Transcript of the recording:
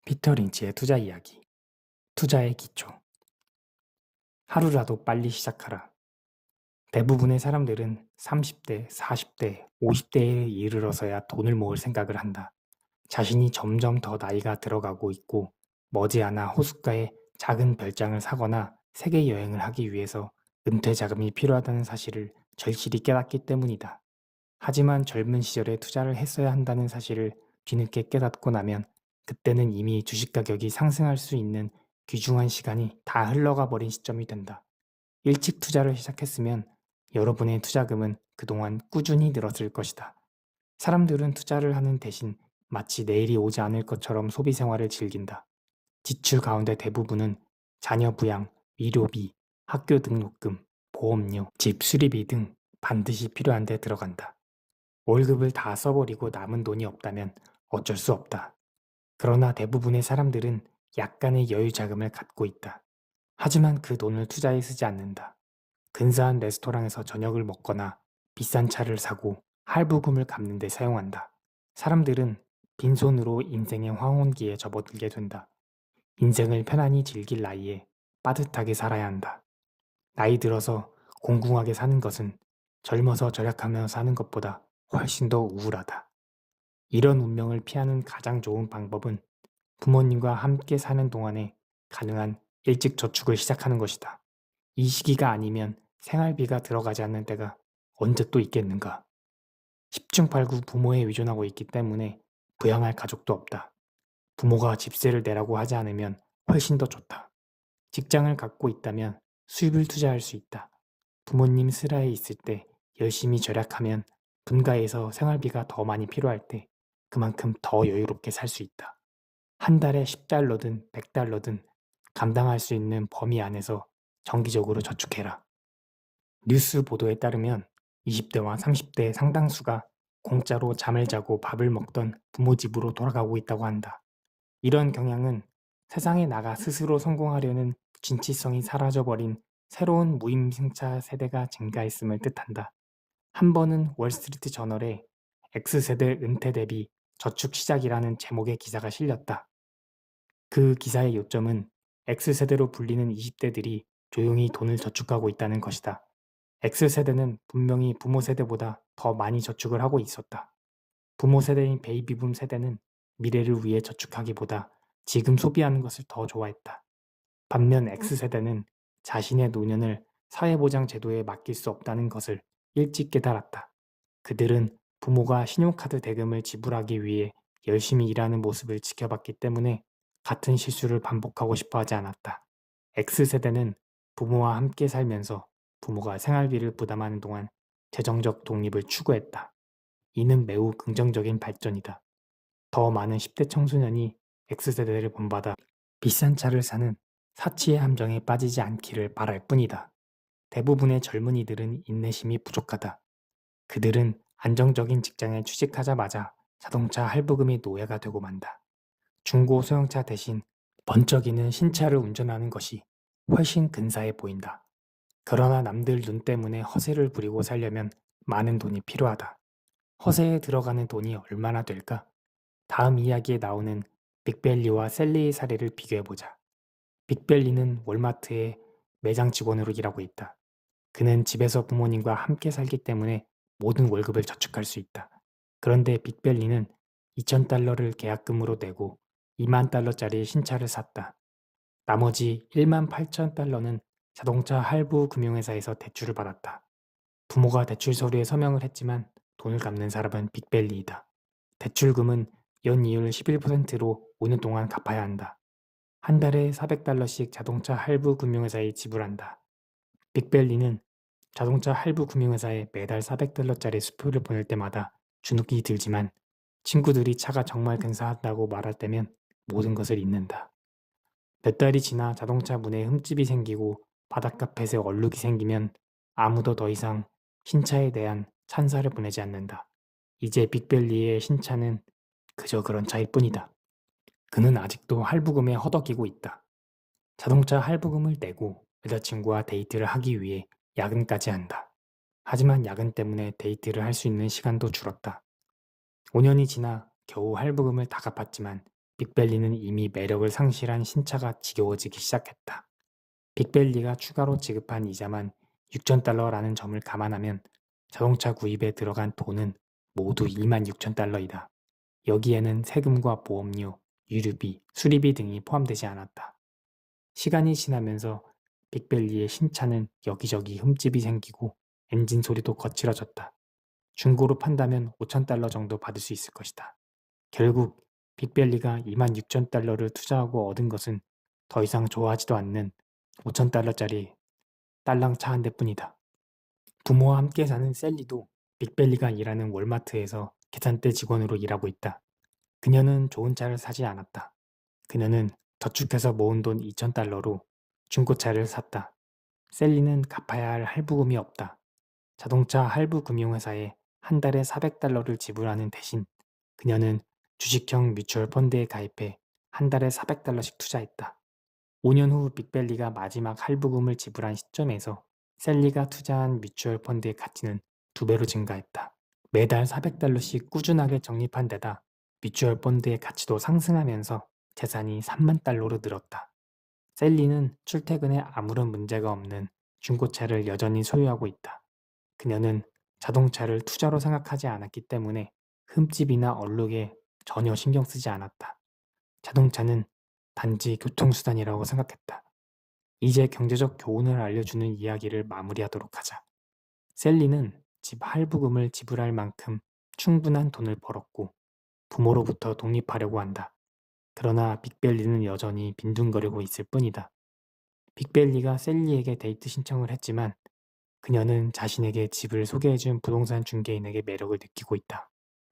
피터 린치의 투자 이야기. 투자의 기초. 하루라도 빨리 시작하라. 대부분의 사람들은 30대, 40대, 50대에 이르러서야 돈을 모을 생각을 한다. 자신이 점점 더 나이가 들어가고 있고 머지않아 호숫가에 작은 별장을 사거나 세계 여행을 하기 위해서 은퇴 자금이 필요하다는 사실을 절실히 깨닫기 때문이다. 하지만 젊은 시절에 투자를 했어야 한다는 사실을 뒤늦게 깨닫고 나면 그때는 이미 주식 가격이 상승할 수 있는 귀중한 시간이 다 흘러가 버린 시점이 된다. 일찍 투자를 시작했으면 여러분의 투자금은 그동안 꾸준히 늘었을 것이다. 사람들은 투자를 하는 대신 마치 내일이 오지 않을 것처럼 소비 생활을 즐긴다. 지출 가운데 대부분은 자녀 부양, 위로비, 학교 등록금, 보험료, 집 수리비 등 반드시 필요한 데 들어간다. 월급을 다 써버리고 남은 돈이 없다면 어쩔 수 없다. 그러나 대부분의 사람들은 약간의 여유 자금을 갖고 있다. 하지만 그 돈을 투자에 쓰지 않는다. 근사한 레스토랑에서 저녁을 먹거나 비싼 차를 사고 할부금을 갚는 데 사용한다. 사람들은 빈손으로 인생의 황혼기에 접어들게 된다. 인생을 편안히 즐길 나이에 빠듯하게 살아야 한다. 나이 들어서 공공하게 사는 것은 젊어서 절약하며 사는 것보다 훨씬 더 우울하다. 이런 운명을 피하는 가장 좋은 방법은 부모님과 함께 사는 동안에 가능한 일찍 저축을 시작하는 것이다. 이 시기가 아니면 생활비가 들어가지 않는 때가 언제 또 있겠는가? 10중8구 부모에 의존하고 있기 때문에 부양할 가족도 없다. 부모가 집세를 내라고 하지 않으면 훨씬 더 좋다. 직장을 갖고 있다면 수입을 투자할 수 있다. 부모님 슬하에 있을 때 열심히 절약하면 분가에서 생활비가 더 많이 필요할 때 그만큼 더 여유롭게 살 수 있다. 한 달에 10달러든 100달러든 감당할 수 있는 범위 안에서 정기적으로 저축해라. 뉴스 보도에 따르면 20대와 30대 상당수가 공짜로 잠을 자고 밥을 먹던 부모 집으로 돌아가고 있다고 한다. 이런 경향은 세상에 나가 스스로 성공하려는 진취성이 사라져버린 새로운 무임승차 세대가 증가했음을 뜻한다. 한 번은 월스트리트 저널에 X세대 은퇴 대비 저축 시작이라는 제목의 기사가 실렸다. 그 기사의 요점은 X세대로 불리는 20대들이 조용히 돈을 저축하고 있다는 것이다. X세대는 분명히 부모 세대보다 더 많이 저축을 하고 있었다. 부모 세대인 베이비붐 세대는 미래를 위해 저축하기보다 지금 소비하는 것을 더 좋아했다. 반면 X세대는 자신의 노년을 사회보장 제도에 맡길 수 없다는 것을 일찍 깨달았다. 그들은 부모가 신용카드 대금을 지불하기 위해 열심히 일하는 모습을 지켜봤기 때문에 같은 실수를 반복하고 싶어 하지 않았다. X세대는 부모와 함께 살면서 부모가 생활비를 부담하는 동안 재정적 독립을 추구했다. 이는 매우 긍정적인 발전이다. 더 많은 10대 청소년이 X세대를 본받아 비싼 차를 사는 사치의 함정에 빠지지 않기를 바랄 뿐이다. 대부분의 젊은이들은 인내심이 부족하다. 그들은 안정적인 직장에 취직하자마자 자동차 할부금이 노예가 되고 만다. 중고 소형차 대신 번쩍이는 신차를 운전하는 것이 훨씬 근사해 보인다. 그러나 남들 눈 때문에 허세를 부리고 살려면 많은 돈이 필요하다. 허세에 들어가는 돈이 얼마나 될까? 다음 이야기에 나오는 빅벨리와 셀리의 사례를 비교해보자. 빅벨리는 월마트의 매장 직원으로 일하고 있다. 그는 집에서 부모님과 함께 살기 때문에 모든 월급을 저축할 수 있다. 그런데 빅벨리는 2,000달러를 계약금으로 내고 2만 달러짜리 신차를 샀다. 나머지 1만 8천 달러는 자동차 할부 금융회사에서 대출을 받았다. 부모가 대출 서류에 서명을 했지만 돈을 갚는 사람은 빅벨리이다. 대출금은 연이율 11%로 5년 동안 갚아야 한다. 한 달에 400달러씩 자동차 할부 금융회사에 지불한다. 빅벨리는 자동차 할부 금융회사에 매달 400달러짜리 수표를 보낼 때마다 주눅이 들지만 친구들이 차가 정말 근사하다고 말할 때면 모든 것을 잊는다. 몇 달이 지나 자동차 문에 흠집이 생기고 바닷가 펫에 얼룩이 생기면 아무도 더 이상 신차에 대한 찬사를 보내지 않는다. 이제 빅벨리의 신차는 그저 그런 차일 뿐이다. 그는 아직도 할부금에 허덕이고 있다. 자동차 할부금을 내고 여자친구와 데이트를 하기 위해 야근까지 한다. 하지만 야근 때문에 데이트를 할 수 있는 시간도 줄었다. 5년이 지나 겨우 할부금을 다 갚았지만 빅벨리는 이미 매력을 상실한 신차가 지겨워지기 시작했다. 빅벨리가 추가로 지급한 이자만 6,000달러라는 점을 감안하면 자동차 구입에 들어간 돈은 모두 26,000달러이다. 여기에는 세금과 보험료, 유류비, 수리비 등이 포함되지 않았다. 시간이 지나면서 빅벨리의 신차는 여기저기 흠집이 생기고 엔진 소리도 거칠어졌다. 중고로 판다면 5,000달러 정도 받을 수 있을 것이다. 결국 빅벨리가 26,000달러를 투자하고 얻은 것은 더 이상 좋아하지도 않는 5,000달러짜리 딸랑차 한 대뿐이다. 부모와 함께 사는 셀리도 빅벨리가 일하는 월마트에서 계산대 직원으로 일하고 있다. 그녀는 좋은 차를 사지 않았다. 그녀는 저축해서 모은 돈 2,000달러로 중고차를 샀다. 셀리는 갚아야 할 할부금이 없다. 자동차 할부 금융회사에 한 달에 400달러를 지불하는 대신 그녀는 주식형 뮤추얼 펀드에 가입해 한 달에 400달러씩 투자했다. 5년 후 빅벨리가 마지막 할부금을 지불한 시점에서 셀리가 투자한 뮤추얼 펀드의 가치는 2배로 증가했다. 매달 400달러씩 꾸준하게 적립한 데다 뮤추얼 펀드의 가치도 상승하면서 재산이 3만 달러로 늘었다. 셀리는 출퇴근에 아무런 문제가 없는 중고차를 여전히 소유하고 있다. 그녀는 자동차를 투자로 생각하지 않았기 때문에 흠집이나 얼룩에 전혀 신경 쓰지 않았다. 자동차는 단지 교통수단이라고 생각했다. 이제 경제적 교훈을 알려주는 이야기를 마무리하도록 하자. 셀리는 집 할부금을 지불할 만큼 충분한 돈을 벌었고 부모로부터 독립하려고 한다. 그러나 빅벨리는 여전히 빈둥거리고 있을 뿐이다. 빅벨리가 셀리에게 데이트 신청을 했지만 그녀는 자신에게 집을 소개해준 부동산 중개인에게 매력을 느끼고 있다.